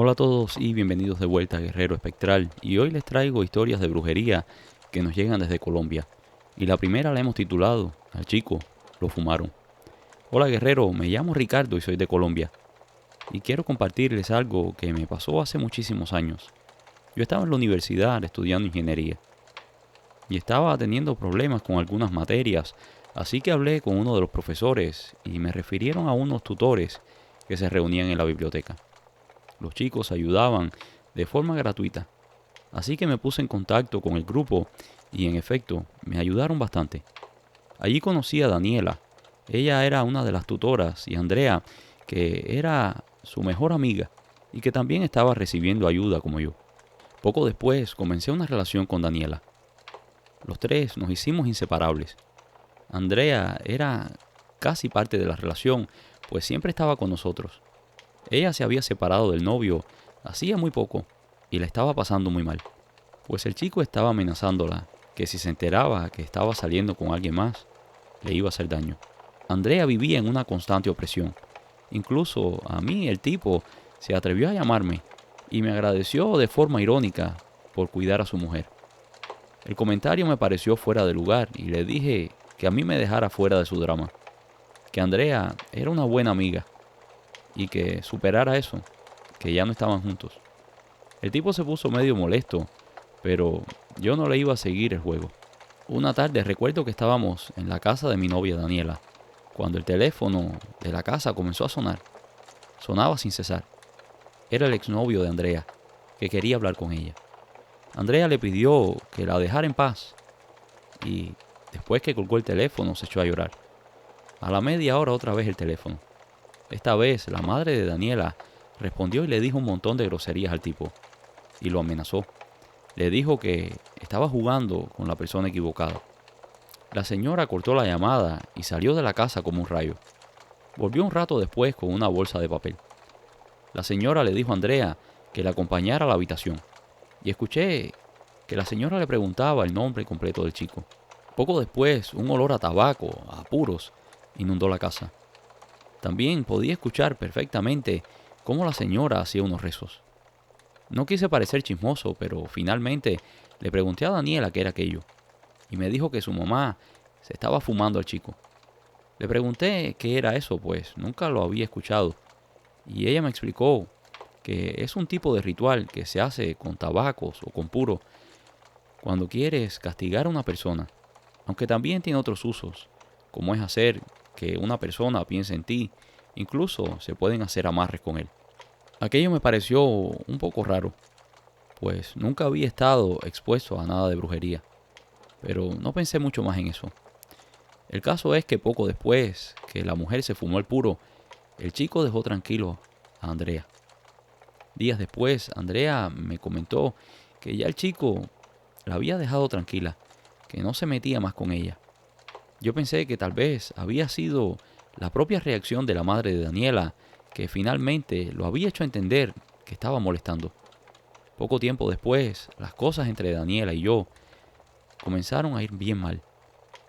Hola a todos y bienvenidos de vuelta a Guerrero Espectral, y hoy les traigo historias de brujería que nos llegan desde Colombia. Y la primera la hemos titulado Al chico lo fumaron. Hola guerrero, me llamo Ricardo y soy de Colombia. Y quiero compartirles algo que me pasó hace muchísimos años. Yo estaba en la universidad estudiando ingeniería y estaba teniendo problemas con algunas materias, así que hablé con uno de los profesores y me refirieron a unos tutores que se reunían en la biblioteca. Los chicos ayudaban de forma gratuita, así que me puse en contacto con el grupo y en efecto me ayudaron bastante. Allí conocí a Daniela. Ella era una de las tutoras y Andrea, que era su mejor amiga y que también estaba recibiendo ayuda como yo. Poco después comencé una relación con Daniela. Los tres nos hicimos inseparables. Andrea era casi parte de la relación, pues siempre estaba con nosotros. Ella se había separado del novio hacía muy poco y la estaba pasando muy mal, pues el chico estaba amenazándola que si se enteraba que estaba saliendo con alguien más, le iba a hacer daño. Andrea vivía en una constante opresión. Incluso a mí el tipo se atrevió a llamarme y me agradeció de forma irónica por cuidar a su mujer. El comentario me pareció fuera de lugar y le dije que a mí me dejara fuera de su drama, que Andrea era una buena amiga y que superara eso, que ya no estaban juntos. El tipo se puso medio molesto, pero yo no le iba a seguir el juego. Una tarde recuerdo que estábamos en la casa de mi novia Daniela, cuando el teléfono de la casa comenzó a sonar. Sonaba sin cesar. Era el exnovio de Andrea, que quería hablar con ella. Andrea le pidió que la dejara en paz y después que colgó el teléfono se echó a llorar. A la media hora otra vez el teléfono. Esta vez la madre de Daniela respondió y le dijo un montón de groserías al tipo y lo amenazó. Le dijo que estaba jugando con la persona equivocada. La señora cortó la llamada y salió de la casa como un rayo. Volvió un rato después con una bolsa de papel. La señora le dijo a Andrea que la acompañara a la habitación y escuché que la señora le preguntaba el nombre completo del chico. Poco después, un olor a tabaco, a puros, inundó la casa. También podía escuchar perfectamente cómo la señora hacía unos rezos. No quise parecer chismoso, pero finalmente le pregunté a Daniela qué era aquello, y me dijo que su mamá se estaba fumando al chico. Le pregunté qué era eso, pues nunca lo había escuchado, y ella me explicó que es un tipo de ritual que se hace con tabacos o con puro cuando quieres castigar a una persona, aunque también tiene otros usos, como es hacer que una persona piense en ti, incluso se pueden hacer amarres con él. Aquello me pareció un poco raro, pues nunca había estado expuesto a nada de brujería, pero no pensé mucho más en eso. El caso es que poco después que la mujer se fumó el puro, el chico dejó tranquilo a Andrea. Días después, Andrea me comentó que ya el chico la había dejado tranquila, que no se metía más con ella. Yo pensé que tal vez había sido la propia reacción de la madre de Daniela que finalmente lo había hecho entender que estaba molestando. Poco tiempo después, las cosas entre Daniela y yo comenzaron a ir bien mal.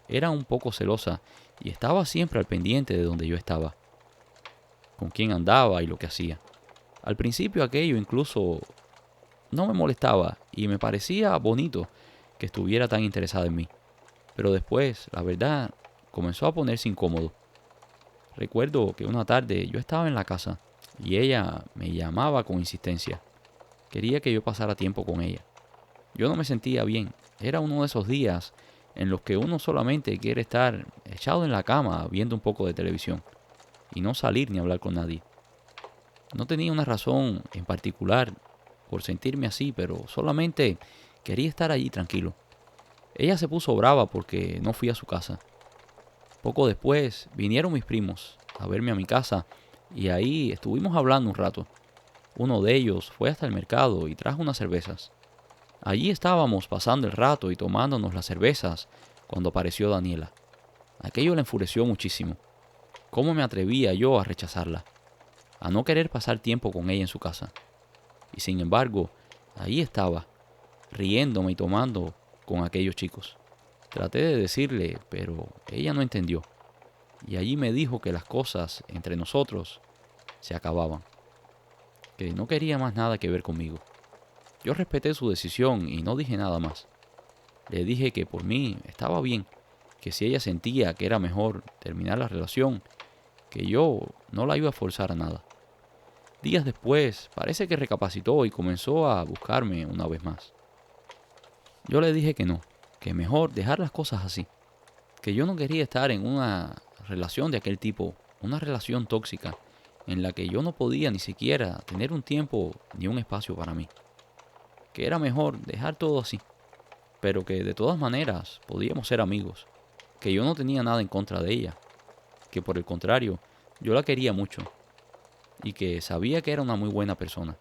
Era un poco celosa y estaba siempre al pendiente de donde yo estaba, con quién andaba y lo que hacía. Al principio aquello incluso no me molestaba y me parecía bonito que estuviera tan interesada en mí. Pero después, la verdad, comenzó a ponerse incómodo. Recuerdo que una tarde yo estaba en la casa y ella me llamaba con insistencia. Quería que yo pasara tiempo con ella. Yo no me sentía bien. Era uno de esos días en los que uno solamente quiere estar echado en la cama viendo un poco de televisión y no salir ni hablar con nadie. No tenía una razón en particular por sentirme así, pero solamente quería estar allí tranquilo. Ella se puso brava porque no fui a su casa. Poco después vinieron mis primos a verme a mi casa y ahí estuvimos hablando un rato. Uno de ellos fue hasta el mercado y trajo unas cervezas. Allí estábamos pasando el rato y tomándonos las cervezas cuando apareció Daniela. Aquello le enfureció muchísimo. ¿Cómo me atrevía yo a rechazarla? A no querer pasar tiempo con ella en su casa. Y sin embargo, ahí estaba, riéndome y tomando con aquellos chicos. Traté de decirle, pero ella no entendió. Y allí me dijo que las cosas entre nosotros se acababan. que no quería más nada que ver conmigo. Yo respeté su decisión y no dije nada más. Le dije que por mí estaba bien, que si ella sentía que era mejor terminar la relación, que yo no la iba a forzar a nada. Días después, parece que recapacitó y comenzó a buscarme una vez más. Yo le dije que no, que mejor dejar las cosas así, que yo no quería estar en una relación de aquel tipo, una relación tóxica, en la que yo no podía ni siquiera tener un tiempo ni un espacio para mí, que era mejor dejar todo así, pero que de todas maneras podíamos ser amigos, que yo no tenía nada en contra de ella, que por el contrario, yo la quería mucho y que sabía que era una muy buena persona,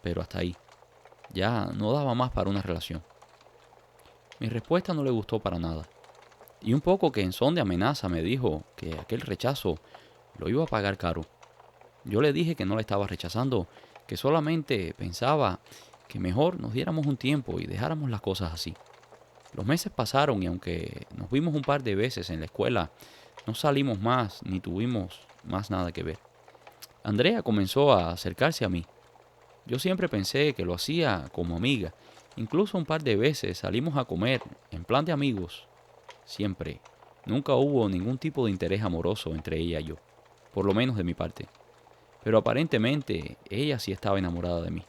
pero hasta ahí, ya no daba más para una relación. Mi respuesta no le gustó para nada, y un poco que en son de amenaza me dijo que aquel rechazo lo iba a pagar caro. Yo le dije que no la estaba rechazando, que solamente pensaba que mejor nos diéramos un tiempo y dejáramos las cosas así. Los meses pasaron y aunque nos vimos un par de veces en la escuela, no salimos más ni tuvimos más nada que ver. Andrea comenzó a acercarse a mí. Yo siempre pensé que lo hacía como amiga. Incluso un par de veces salimos a comer en plan de amigos. Siempre. Nunca hubo ningún tipo de interés amoroso entre ella y yo. Por lo menos de mi parte. Pero aparentemente ella sí estaba enamorada de mí.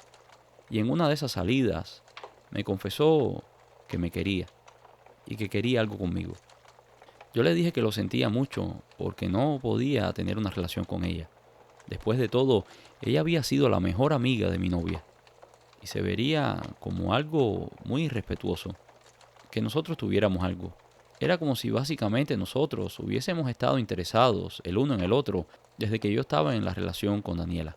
Y en una de esas salidas me confesó que me quería y que quería algo conmigo. Yo le dije que lo sentía mucho porque no podía tener una relación con ella. Después de todo, ella había sido la mejor amiga de mi novia y se vería como algo muy irrespetuoso que nosotros tuviéramos algo. Era como si básicamente nosotros hubiésemos estado interesados el uno en el otro desde que yo estaba en la relación con Daniela.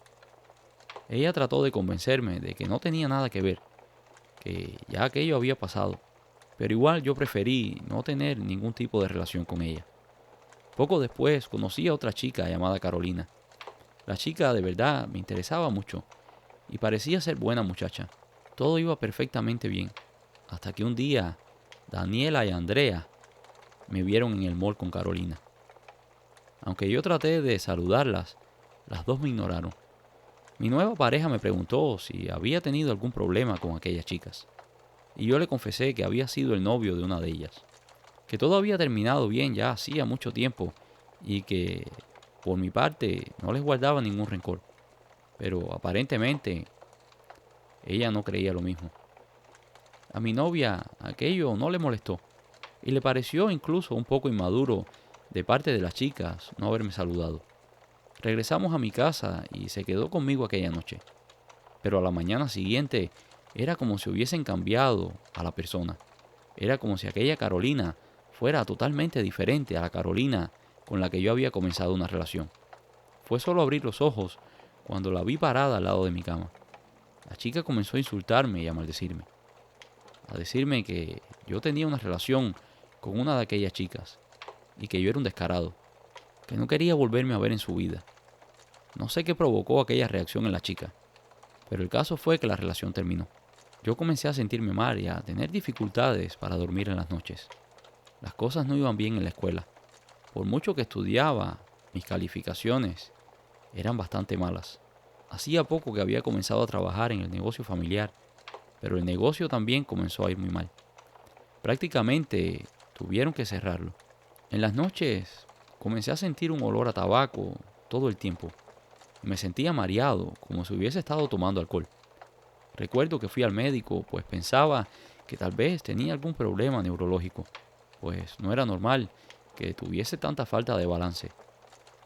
Ella trató de convencerme de que no tenía nada que ver, que ya aquello había pasado, pero igual yo preferí no tener ningún tipo de relación con ella. Poco después conocí a otra chica llamada Carolina. La chica de verdad me interesaba mucho y parecía ser buena muchacha. Todo iba perfectamente bien, hasta que un día Daniela y Andrea me vieron en el mall con Carolina. Aunque yo traté de saludarlas, las dos me ignoraron. Mi nueva pareja me preguntó si había tenido algún problema con aquellas chicas, y yo le confesé que había sido el novio de una de ellas, que todo había terminado bien ya hacía mucho tiempo y que por mi parte no les guardaba ningún rencor, pero aparentemente ella no creía lo mismo. A mi novia aquello no le molestó y le pareció incluso un poco inmaduro de parte de las chicas no haberme saludado. Regresamos a mi casa y se quedó conmigo aquella noche, pero a la mañana siguiente era como si hubiesen cambiado a la persona. Era como si aquella Carolina fuera totalmente diferente a la Carolina con la que yo había comenzado una relación. Fue solo abrir los ojos cuando la vi parada al lado de mi cama. La chica comenzó a insultarme y a maldecirme, a decirme que yo tenía una relación con una de aquellas chicas y que yo era un descarado, que no quería volverme a ver en su vida. No sé qué provocó aquella reacción en la chica, pero el caso fue que la relación terminó. Yo comencé a sentirme mal y a tener dificultades para dormir en las noches. Las cosas no iban bien en la escuela. Por mucho que estudiaba, mis calificaciones eran bastante malas. Hacía poco que había comenzado a trabajar en el negocio familiar, pero el negocio también comenzó a ir muy mal. Prácticamente tuvieron que cerrarlo. En las noches comencé a sentir un olor a tabaco todo el tiempo. Me sentía mareado, como si hubiese estado tomando alcohol. Recuerdo que fui al médico, pues pensaba que tal vez tenía algún problema neurológico, pues no era normal que tuviese tanta falta de balance.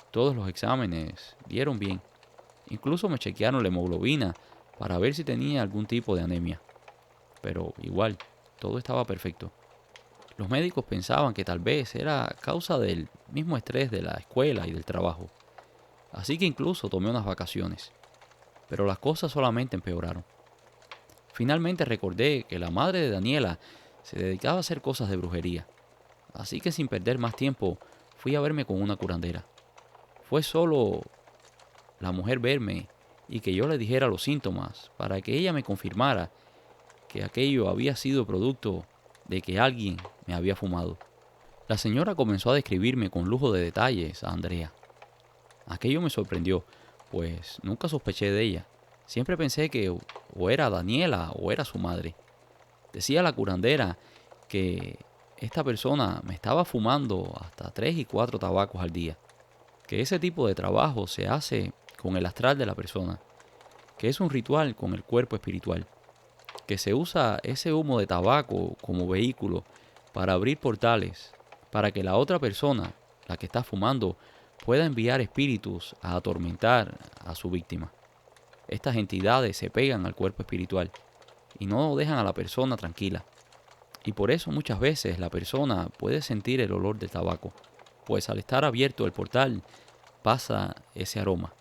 Todos los exámenes dieron bien. Incluso me chequearon la hemoglobina para ver si tenía algún tipo de anemia. Pero igual, todo estaba perfecto. Los médicos pensaban que tal vez era causa del mismo estrés de la escuela y del trabajo. Así que incluso tomé unas vacaciones. Pero las cosas solamente empeoraron. Finalmente recordé que la madre de Daniela se dedicaba a hacer cosas de brujería. Así que sin perder más tiempo, fui a verme con una curandera. Fue solo la mujer verme y que yo le dijera los síntomas para que ella me confirmara que aquello había sido producto de que alguien me había fumado. La señora comenzó a describirme con lujo de detalles a Andrea. Aquello me sorprendió, pues nunca sospeché de ella. Siempre pensé que o era Daniela o era su madre. Decía la curandera que esta persona me estaba fumando hasta 3 y 4 tabacos al día. Que ese tipo de trabajo se hace con el astral de la persona. Que es un ritual con el cuerpo espiritual. Que se usa ese humo de tabaco como vehículo para abrir portales, para que la otra persona, la que está fumando, pueda enviar espíritus a atormentar a su víctima. Estas entidades se pegan al cuerpo espiritual y no dejan a la persona tranquila. Y por eso muchas veces la persona puede sentir el olor del tabaco, pues al estar abierto el portal pasa ese aroma.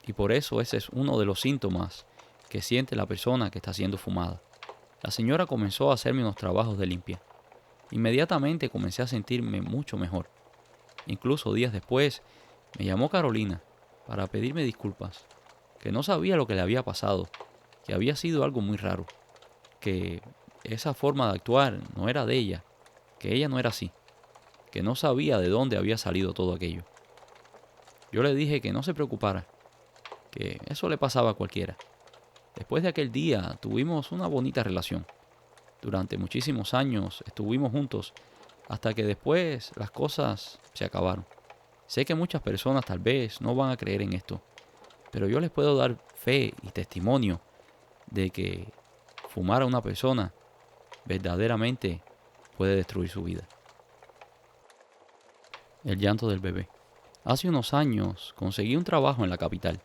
Y por eso ese es uno de los síntomas que siente la persona que está siendo fumada. La señora comenzó a hacerme unos trabajos de limpia. Inmediatamente comencé a sentirme mucho mejor. Incluso días después me llamó Carolina para pedirme disculpas, que no sabía lo que le había pasado, que había sido algo muy raro, que esa forma de actuar no era de ella, que ella no era así, que no sabía de dónde había salido todo aquello. Yo le dije que no se preocupara, que eso le pasaba a cualquiera. Después de aquel día tuvimos una bonita relación. Durante muchísimos años estuvimos juntos hasta que después las cosas se acabaron. Sé que muchas personas tal vez no van a creer en esto, pero yo les puedo dar fe y testimonio de que fumar a una persona verdaderamente puede destruir su vida. El llanto del bebé. Hace unos años conseguí un trabajo en la capital.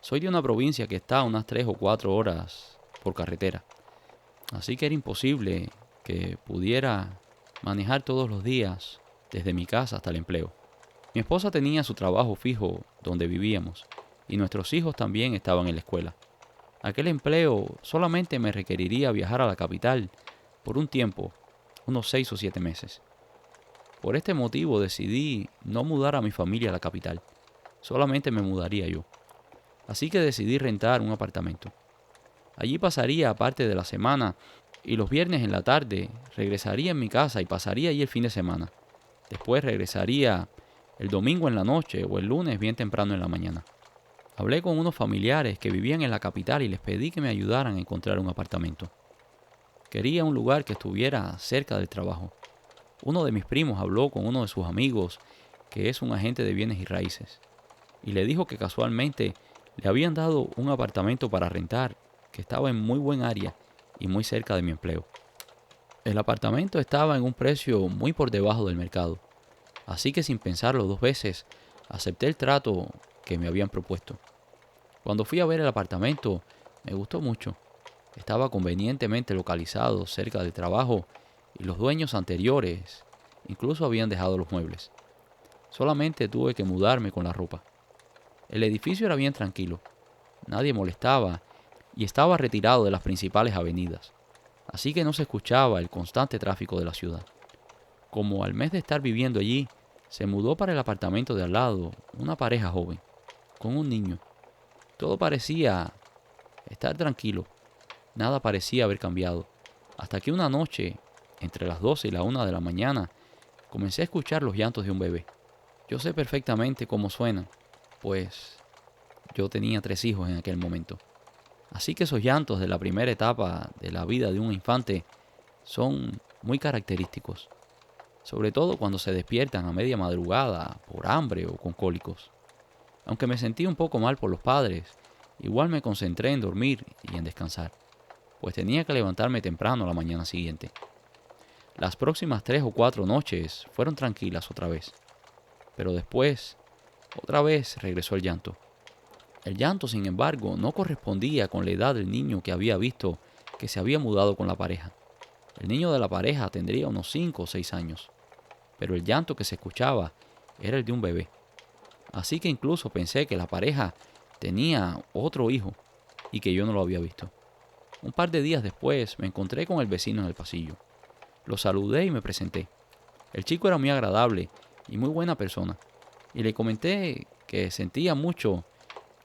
Soy de una provincia que está a unas 3 o 4 horas por carretera. Así que era imposible que pudiera manejar todos los días desde mi casa hasta el empleo. Mi esposa tenía su trabajo fijo donde vivíamos y nuestros hijos también estaban en la escuela. Aquel empleo solamente me requeriría viajar a la capital por un tiempo, unos 6 o 7 meses. Por este motivo decidí no mudar a mi familia a la capital, solamente me mudaría yo. Así que decidí rentar un apartamento. Allí pasaría parte de la semana y los viernes en la tarde regresaría en mi casa y pasaría allí el fin de semana. Después regresaría el domingo en la noche o el lunes bien temprano en la mañana. Hablé con unos familiares que vivían en la capital y les pedí que me ayudaran a encontrar un apartamento. Quería un lugar que estuviera cerca del trabajo. Uno de mis primos habló con uno de sus amigos, que es un agente de bienes y raíces, y le dijo que casualmente le habían dado un apartamento para rentar que estaba en muy buen área y muy cerca de mi empleo. El apartamento estaba en un precio muy por debajo del mercado, así que sin pensarlo 2 veces, acepté el trato que me habían propuesto. Cuando fui a ver el apartamento, me gustó mucho. Estaba convenientemente localizado cerca del trabajo y los dueños anteriores incluso habían dejado los muebles. Solamente tuve que mudarme con la ropa. El edificio era bien tranquilo, nadie molestaba y estaba retirado de las principales avenidas, así que no se escuchaba el constante tráfico de la ciudad. Como al mes de estar viviendo allí, se mudó para el apartamento de al lado una pareja joven, con un niño. Todo parecía estar tranquilo, nada parecía haber cambiado, hasta que una noche, entre las 12 y la 1 de la mañana, comencé a escuchar los llantos de un bebé. Yo sé perfectamente cómo suenan, pues yo tenía 3 hijos en aquel momento. Así que esos llantos de la primera etapa de la vida de un infante son muy característicos, sobre todo cuando se despiertan a media madrugada por hambre o con cólicos. Aunque me sentí un poco mal por los padres, igual me concentré en dormir y en descansar, pues tenía que levantarme temprano la mañana siguiente. Las próximas 3 o 4 noches fueron tranquilas otra vez, pero después, otra vez regresó el llanto. El llanto, sin embargo, no correspondía con la edad del niño que había visto que se había mudado con la pareja. El niño de la pareja tendría unos 5 o 6 años, pero el llanto que se escuchaba era el de un bebé. Así que incluso pensé que la pareja tenía otro hijo y que yo no lo había visto. Un par de días después me encontré con el vecino en el pasillo. Lo saludé y me presenté. El chico era muy agradable y muy buena persona, y le comenté que sentía mucho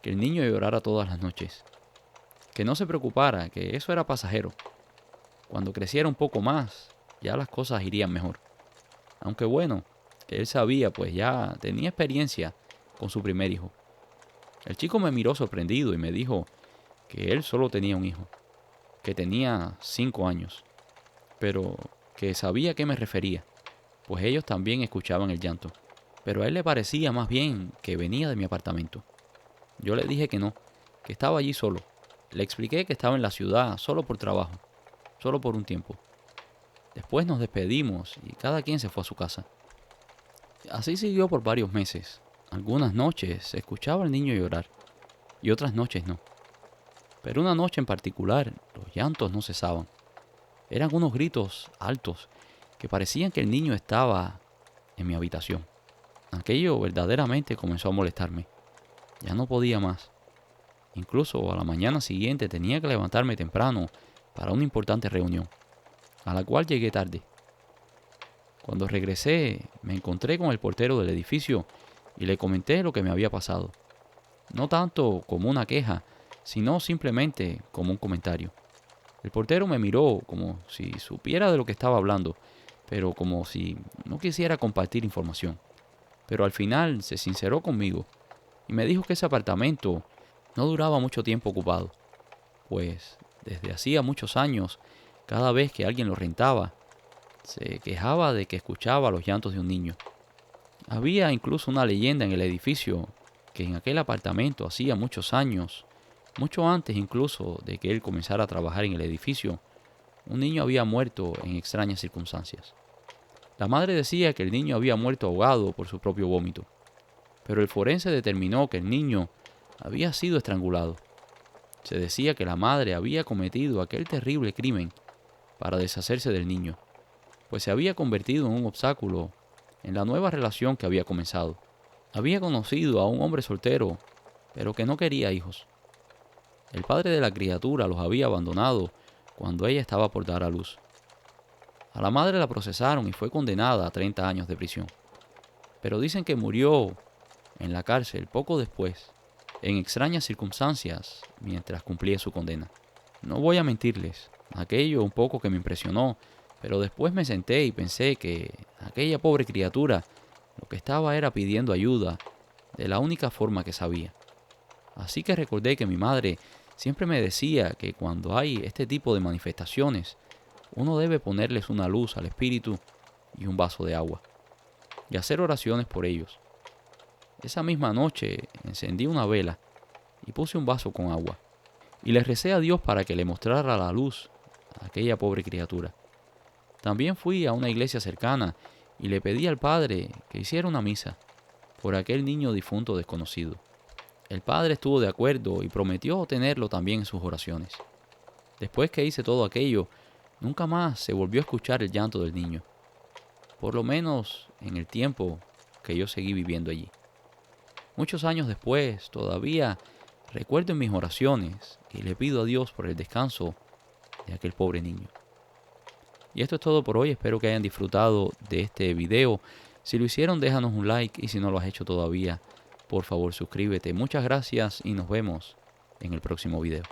que el niño llorara todas las noches, que no se preocupara, que eso era pasajero. Cuando creciera un poco más, ya las cosas irían mejor. Aunque bueno, él sabía, pues ya tenía experiencia con su primer hijo. El chico me miró sorprendido y me dijo que él solo tenía un hijo, que tenía 5 años, pero que sabía a qué me refería, pues ellos también escuchaban el llanto. Pero a él le parecía más bien que venía de mi apartamento. Yo le dije que no, que estaba allí solo. Le expliqué que estaba en la ciudad solo por trabajo, solo por un tiempo. Después nos despedimos y cada quien se fue a su casa. Así siguió por varios meses. Algunas noches se escuchaba al niño llorar y otras noches no. Pero una noche en particular los llantos no cesaban. Eran unos gritos altos que parecían que el niño estaba en mi habitación. Aquello verdaderamente comenzó a molestarme. Ya no podía más. Incluso a la mañana siguiente tenía que levantarme temprano para una importante reunión, a la cual llegué tarde. Cuando regresé, me encontré con el portero del edificio y le comenté lo que me había pasado. No tanto como una queja, sino simplemente como un comentario. El portero me miró como si supiera de lo que estaba hablando, pero como si no quisiera compartir información. Pero al final se sinceró conmigo y me dijo que ese apartamento no duraba mucho tiempo ocupado, pues desde hacía muchos años, cada vez que alguien lo rentaba, se quejaba de que escuchaba los llantos de un niño. Había incluso una leyenda en el edificio que en aquel apartamento hacía muchos años, mucho antes incluso de que él comenzara a trabajar en el edificio, un niño había muerto en extrañas circunstancias. La madre decía que el niño había muerto ahogado por su propio vómito, pero el forense determinó que el niño había sido estrangulado. Se decía que la madre había cometido aquel terrible crimen para deshacerse del niño, pues se había convertido en un obstáculo en la nueva relación que había comenzado. Había conocido a un hombre soltero, pero que no quería hijos. El padre de la criatura los había abandonado cuando ella estaba por dar a luz. A la madre la procesaron y fue condenada a 30 años de prisión. Pero dicen que murió en la cárcel poco después, en extrañas circunstancias, mientras cumplía su condena. No voy a mentirles, aquello un poco que me impresionó, pero después me senté y pensé que aquella pobre criatura lo que estaba era pidiendo ayuda de la única forma que sabía. Así que recordé que mi madre siempre me decía que cuando hay este tipo de manifestaciones, uno debe ponerles una luz al espíritu y un vaso de agua, y hacer oraciones por ellos. Esa misma noche encendí una vela y puse un vaso con agua, y le recé a Dios para que le mostrara la luz a aquella pobre criatura. También fui a una iglesia cercana y le pedí al Padre que hiciera una misa por aquel niño difunto desconocido. El Padre estuvo de acuerdo y prometió tenerlo también en sus oraciones. Después que hice todo aquello, nunca más se volvió a escuchar el llanto del niño, por lo menos en el tiempo que yo seguí viviendo allí. Muchos años después, todavía recuerdo en mis oraciones y le pido a Dios por el descanso de aquel pobre niño. Y esto es todo por hoy, espero que hayan disfrutado de este video. Si lo hicieron, déjanos un like y si no lo has hecho todavía, por favor suscríbete. Muchas gracias y nos vemos en el próximo video.